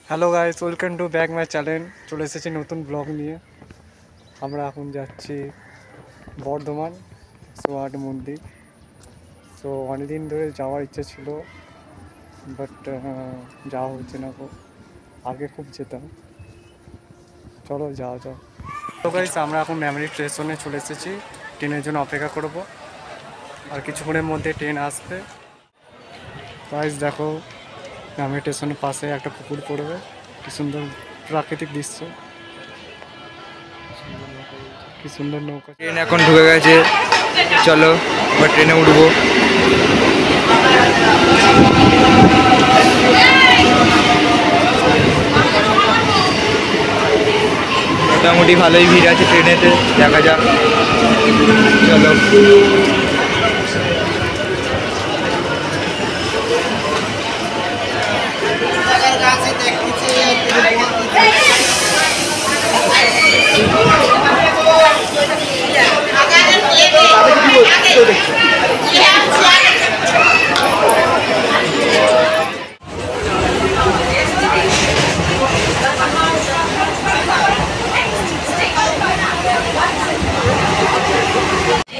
Hello guys, welcome to back my channel. চলে এসেছি নতুন ব্লগ নিয়ে। আমরা এখন যাচ্ছি বর্ধমান সোহাট মন্দির। সো অনেকদিন ধরে যাওয়ার ইচ্ছে ছিল, বাট যাওয়া হচ্ছে না। আগে খুব যেতাম। চলো যাওয়া যাক। তো গাইস, আমরা এখন মেমরি স্টেশনে চলে এসেছি। ট্রেনের জন্য অপেক্ষা করব, আর কিছুক্ষণের মধ্যে ট্রেন আসবে। গাইস দেখো, মেমরি স্টেশনের পাশে একটা পুকুর পড়বে। কি সুন্দর প্রাকৃতিক দৃশ্য, কি সুন্দর নৌকা। ট্রেন এখন ঢুকে গেছে, চলো এবার ট্রেনে উঠবো। মোটামুটি ভালোই ভিড় আছে ট্রেনেতে, দেখা যাক। চলো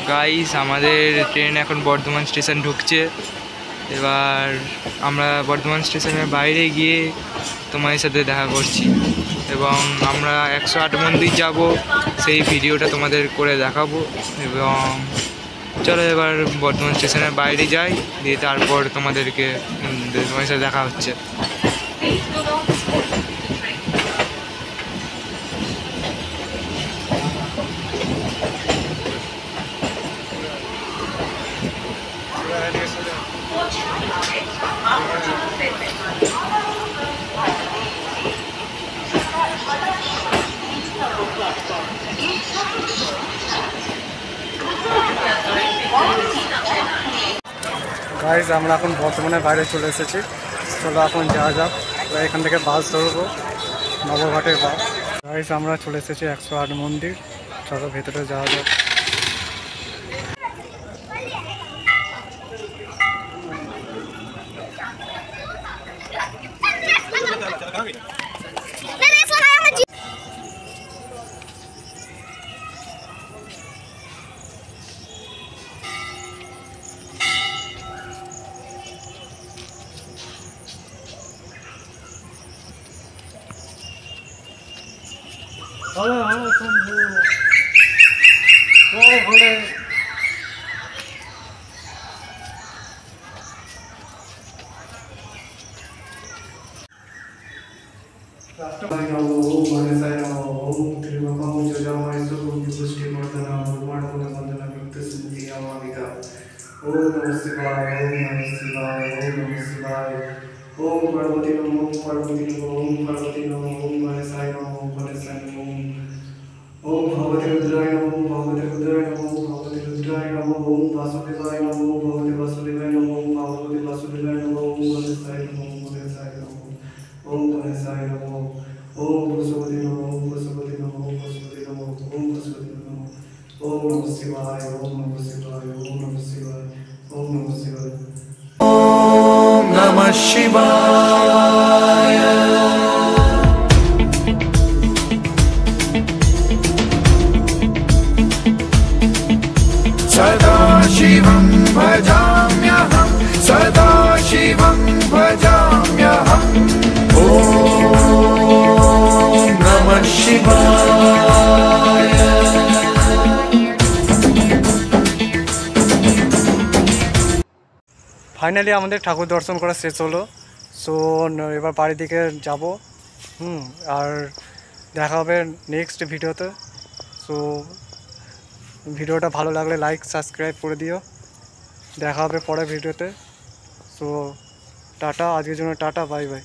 গাইস, আমাদের ট্রেন এখন বর্ধমান স্টেশন ঢুকছে। এবার আমরা বর্ধমান স্টেশনের বাইরে গিয়ে তোমাদের সাথে দেখা করছি, এবং আমরা 108 মন্দির যাব, সেই ভিডিওটা তোমাদের করে দেখাবো। এবং চলো এবার বর্ধমান স্টেশনের বাইরে যাই, দিয়ে তারপর তোমাদের সাথে দেখা হচ্ছে। গাইজ, আমরা এখন বর্ধমানের বাইরে চলে এসেছি। চলো এখন যাওয়া যাক। এখান থেকে বাস ধরবো, নবঘাটের বাস। গাইজ, আমরা চলে এসেছি 108 মন্দির। চলো ভেতরে যাওয়া যাক। ओम पार्वती नमो, ओम पार्वती नमो, ओम पार्वती नमो, ओम गणेशाय नमो, ओम गणेशाय नमो, ओम भगवते रुद्राय नमो, ओम भगवते रुद्राय नमो, ओम भगवते रुद्राय नमो, ओम वासुदेवाय नमो, ओम भगवते वासुदेवाय नमो, ओम भगवते वासुदेवाय नमो, ओम गणेशाय नमो, ओम गणेशाय नमो, ओम गणेशाय नमो, ओम पशुपति नमो, ओम पशुपति नमो, ओम पशुपति नमो, ओम पशुपति नमो, ओम नमः शिवाय, ओम नमः शिवाय, ओम नमः शिवाय, ओम नमः शिवाय, ओम नमः शिवाय। सदा शिवं भजाम्यहं, सदा शिवं भजाम्यहं। ॐ नमः शिवाय। ফাইনালি আমাদের ঠাকুর দর্শন করা শেষ হলো। সো এবার বাড়ির দিকে যাব। আর দেখা হবে নেক্সট ভিডিওতে। সো ভিডিওটা ভালো লাগলে লাইক সাবস্ক্রাইব করে দিও। দেখা হবে পরের ভিডিওতে। সো টাটা, আজকের জন্য টাটা, বাই বাই।